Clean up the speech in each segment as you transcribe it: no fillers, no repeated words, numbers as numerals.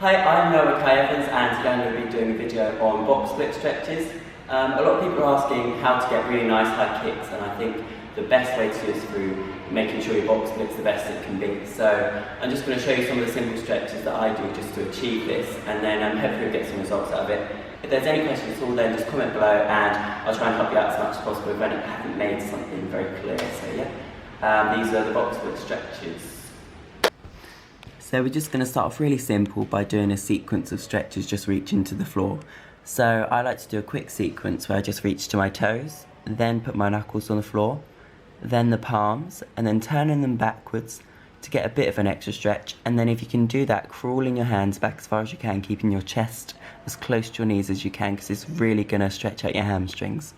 Hi, I'm Evans, and today I'm going to be doing a video on box split stretches. A lot of people are asking how to get really nice high kicks, and I think the best way to do it is through making sure your box split's the best it can be. So I'm just going to show you some of the simple stretches that I do just to achieve this, and then hopefully you'll get some results out of it. If there's any questions at all, then just comment below and I'll try and help you out as much as possible if I haven't made something very clear. So yeah, these are the box split stretches. So we're just going to start off really simple by doing a sequence of stretches just reaching to the floor. So I like to do a quick sequence where I just reach to my toes, then put my knuckles on the floor, then the palms, and then turning them backwards to get a bit of an extra stretch. And then if you can do that, crawling your hands back as far as you can, keeping your chest as close to your knees as you can, because it's really going to stretch out your hamstrings.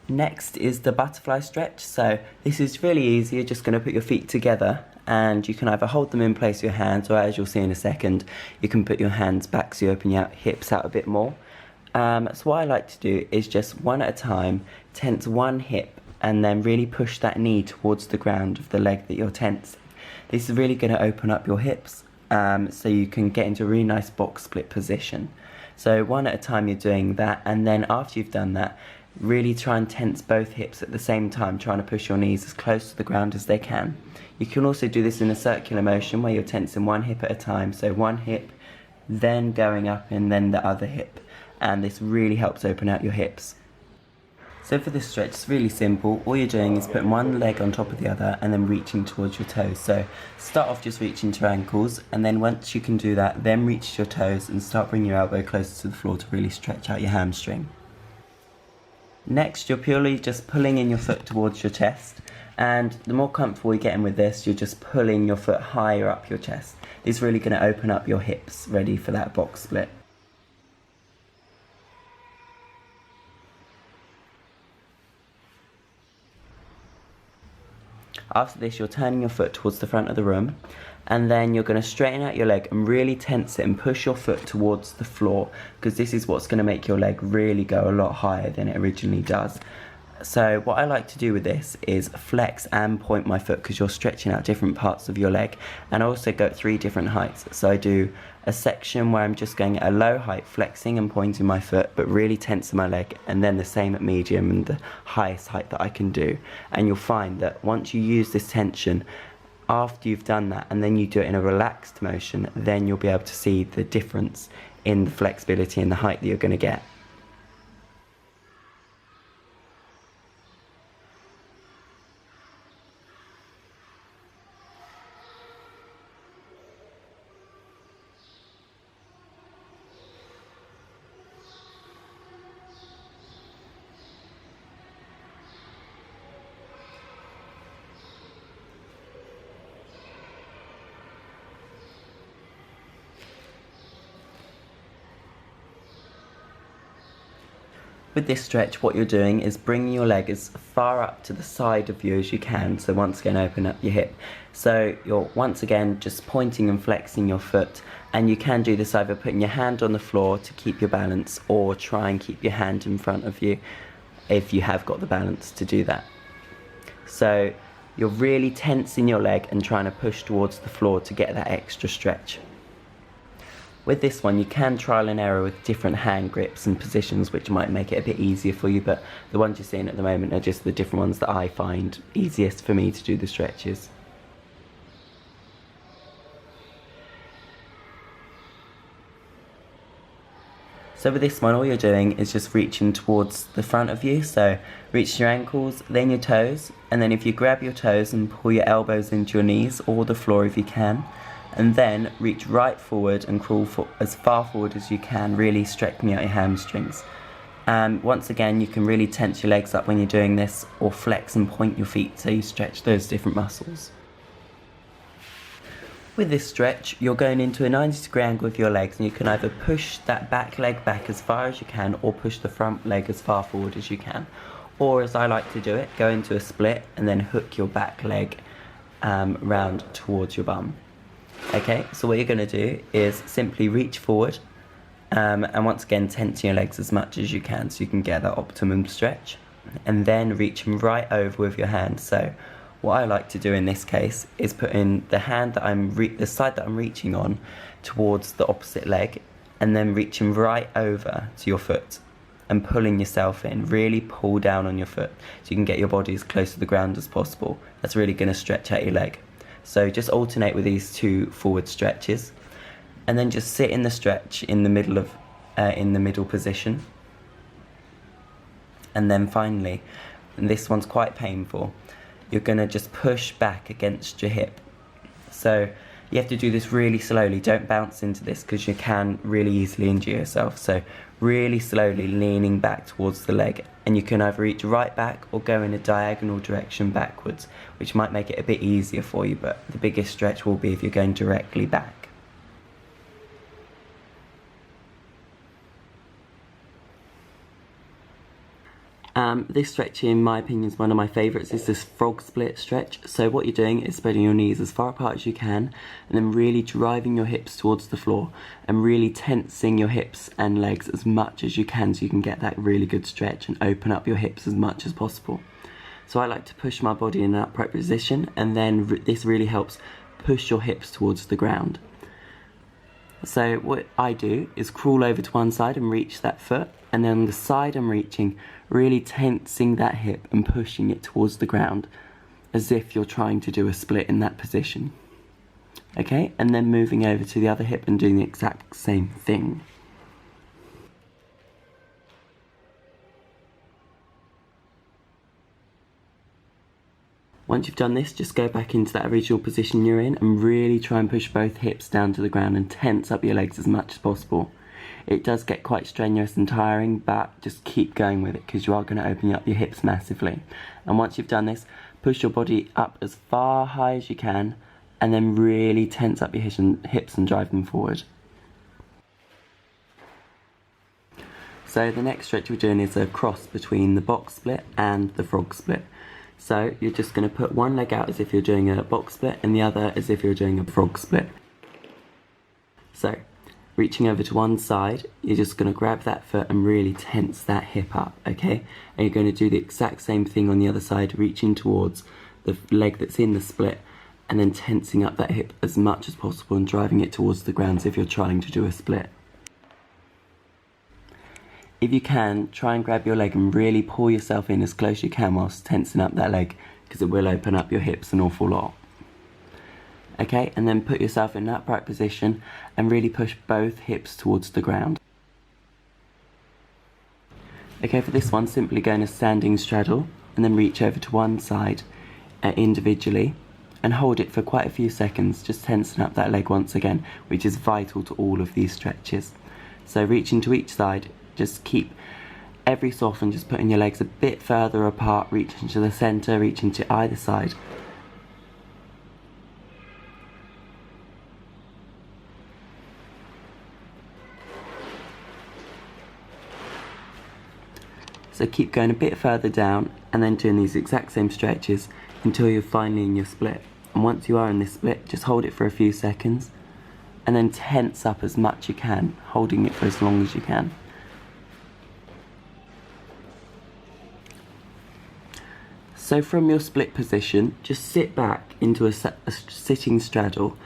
Next is the butterfly stretch. So this is really easy. You're just going to put your feet together and you can either hold them in place with your hands, or as you'll see in a second, you can put your hands back so you open your hips out a bit more. So what I like to do is just one at a time, tense one hip and then really push that knee towards the ground of the leg that you're tensing. This is really going to open up your hips so you can get into a really nice box split position. So one at a time you're doing that, and then after you've done that, really try and tense both hips at the same time, trying to push your knees as close to the ground as they can. You can also do this in a circular motion where you're tensing one hip at a time, so one hip, then going up and then the other hip, and this really helps open out your hips. So for this stretch, it's really simple. All you're doing is putting one leg on top of the other and then reaching towards your toes. So start off just reaching to your ankles, and then once you can do that, then reach to your toes and start bringing your elbow closer to the floor to really stretch out your hamstring. Next, you're purely just pulling in your foot towards your chest, and the more comfortable you get in with this, you're just pulling your foot higher up your chest. This is really going to open up your hips, ready for that box split. After this, you're turning your foot towards the front of the room, and then you're going to straighten out your leg and really tense it and push your foot towards the floor, because this is what's going to make your leg really go a lot higher than it originally does. So what I like to do with this is flex and point my foot, because you're stretching out different parts of your leg, and I also go at 3 different heights. So I do a section where I'm just going at a low height, flexing and pointing my foot but really tensing my leg, and then the same at medium and the highest height that I can do. And you'll find that once you use this tension, after you've done that and then you do it in a relaxed motion, then you'll be able to see the difference in the flexibility and the height that you're going to get. With this stretch, what you're doing is bringing your leg as far up to the side of you as you can, so once again open up your hip. So you're once again just pointing and flexing your foot, and you can do this either putting your hand on the floor to keep your balance, or try and keep your hand in front of you if you have got the balance to do that. So you're really tensing your leg and trying to push towards the floor to get that extra stretch. With this one, you can trial and error with different hand grips and positions, which might make it a bit easier for you, but the ones you're seeing at the moment are just the different ones that I find easiest for me to do the stretches. So with this one, all you're doing is just reaching towards the front of you, so reach your ankles, then your toes, and then if you grab your toes and pull your elbows into your knees or the floor if you can, and then reach right forward and crawl as far forward as you can, really stretching out your hamstrings. And once again, you can really tense your legs up when you're doing this, or flex and point your feet so you stretch those different muscles. With this stretch, you're going into a 90-degree angle with your legs, and you can either push that back leg back as far as you can, or push the front leg as far forward as you can. Or, as I like to do it, go into a split and then hook your back leg round towards your bum. Okay, so what you're going to do is simply reach forward and once again tense your legs as much as you can so you can get that optimum stretch, and then reach them right over with your hands. So what I like to do in this case is put in the hand that the side that I'm reaching on towards the opposite leg, and then reaching right over to your foot and pulling yourself in. Really pull down on your foot so you can get your body as close to the ground as possible. That's really going to stretch out your leg. So just alternate with these two forward stretches, and then just sit in the stretch in the middle position. And then finally, and this one's quite painful, you're going to just push back against your hip. So you have to do this really slowly. Don't bounce into this because you can really easily injure yourself. So really slowly leaning back towards the leg, and you can either reach right back or go in a diagonal direction backwards, which might make it a bit easier for you, but the biggest stretch will be if you're going directly back. This stretch, in my opinion, is one of my favourites. Is this frog split stretch. So what you're doing is spreading your knees as far apart as you can, and then really driving your hips towards the floor and really tensing your hips and legs as much as you can, so you can get that really good stretch and open up your hips as much as possible. So I like to push my body in an upright position, and then this really helps push your hips towards the ground. So what I do is crawl over to one side and reach that foot, and then on the side I'm reaching, really tensing that hip and pushing it towards the ground as if you're trying to do a split in that position. Okay, and then moving over to the other hip and doing the exact same thing. Once you've done this, just go back into that original position you're in and really try and push both hips down to the ground and tense up your legs as much as possible. It does get quite strenuous and tiring, but just keep going with it because you are going to open up your hips massively. And once you've done this, push your body up as far high as you can, and then really tense up your hips and drive them forward. So the next stretch we're doing is a cross between the box split and the frog split. So you're just going to put one leg out as if you're doing a box split and the other as if you're doing a frog split. So reaching over to one side, you're just going to grab that foot and really tense that hip up, okay? And you're going to do the exact same thing on the other side, reaching towards the leg that's in the split and then tensing up that hip as much as possible and driving it towards the ground as if you're trying to do a split. If you can, try and grab your leg and really pull yourself in as close as you can whilst tensing up that leg, because it will open up your hips an awful lot. Okay, and then put yourself in an upright position and really push both hips towards the ground. Okay, for this one, simply go in a standing straddle and then reach over to one side individually and hold it for quite a few seconds, just tensing up that leg once again, which is vital to all of these stretches. So reaching to each side, just keep every so often just putting your legs a bit further apart, reaching to the centre, reaching to either side. So keep going a bit further down and then doing these exact same stretches until you're finally in your split. And once you are in this split, just hold it for a few seconds and then tense up as much as you can, holding it for as long as you can. So from your split position, just sit back into a sitting straddle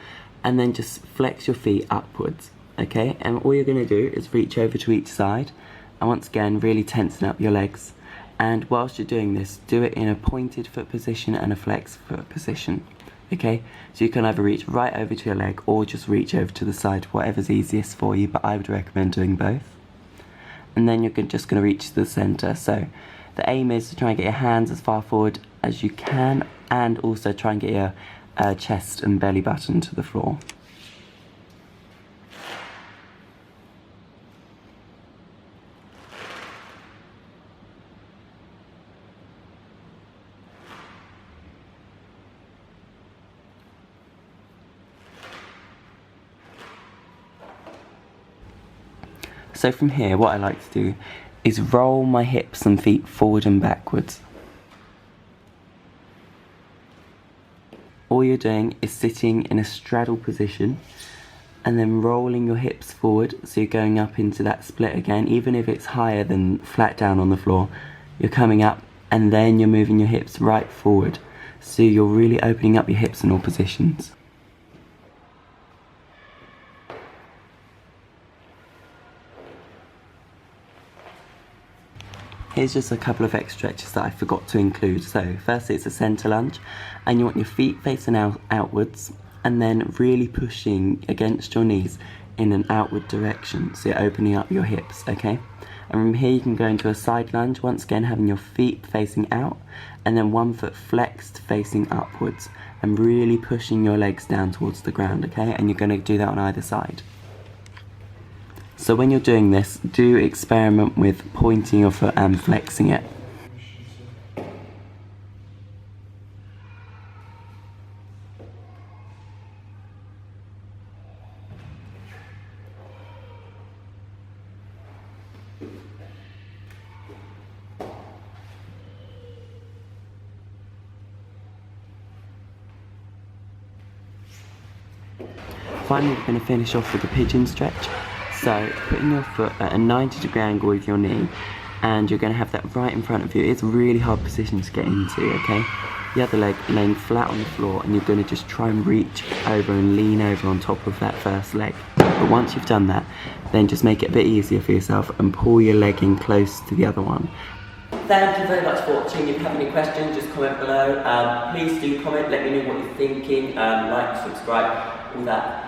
and then just flex your feet upwards, okay? And all you're going to do is reach over to each side and once again really tensen up your legs. And whilst you're doing this, do it in a pointed foot position and a flexed foot position, okay? So you can either reach right over to your leg or just reach over to the side, whatever's easiest for you, but I would recommend doing both. And then you're just going to reach to the centre. So the aim is to try and get your hands as far forward as you can and also try and get your chest and belly button to the floor. So from here, what I like to do is roll my hips and feet forward and backwards. All you're doing is sitting in a straddle position and then rolling your hips forward, so you're going up into that split again. Even if it's higher than flat down on the floor, you're coming up and then you're moving your hips right forward. so you're really opening up your hips in all positions. Here's just a couple of extra stretches that I forgot to include. So firstly, it's a center lunge, and you want your feet facing outwards, and then really pushing against your knees in an outward direction, so you're opening up your hips, okay? And from here you can go into a side lunge, once again having your feet facing out, and then one foot flexed facing upwards, and really pushing your legs down towards the ground, okay? And you're going to do that on either side. So when you're doing this, do experiment with pointing your foot and flexing it. Finally, we're going to finish off with a pigeon stretch. So, putting your foot at a 90-degree angle with your knee, and you're going to have that right in front of you. It's a really hard position to get into, okay? The other leg laying flat on the floor, and you're going to just try and reach over and lean over on top of that first leg. But once you've done that, then just make it a bit easier for yourself and pull your leg in close to the other one. Thank you very much for watching. If you have any questions, just comment below. Please do comment, let me know what you're thinking, like, subscribe, all that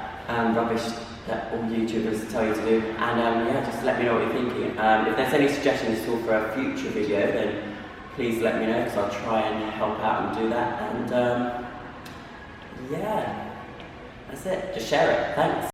rubbish that all YouTubers tell you to do, and yeah, just let me know what you're thinking. If there's any suggestions at all for a future video, then please let me know, because I'll try and help out and do that. And yeah, that's it. Just share it. Thanks.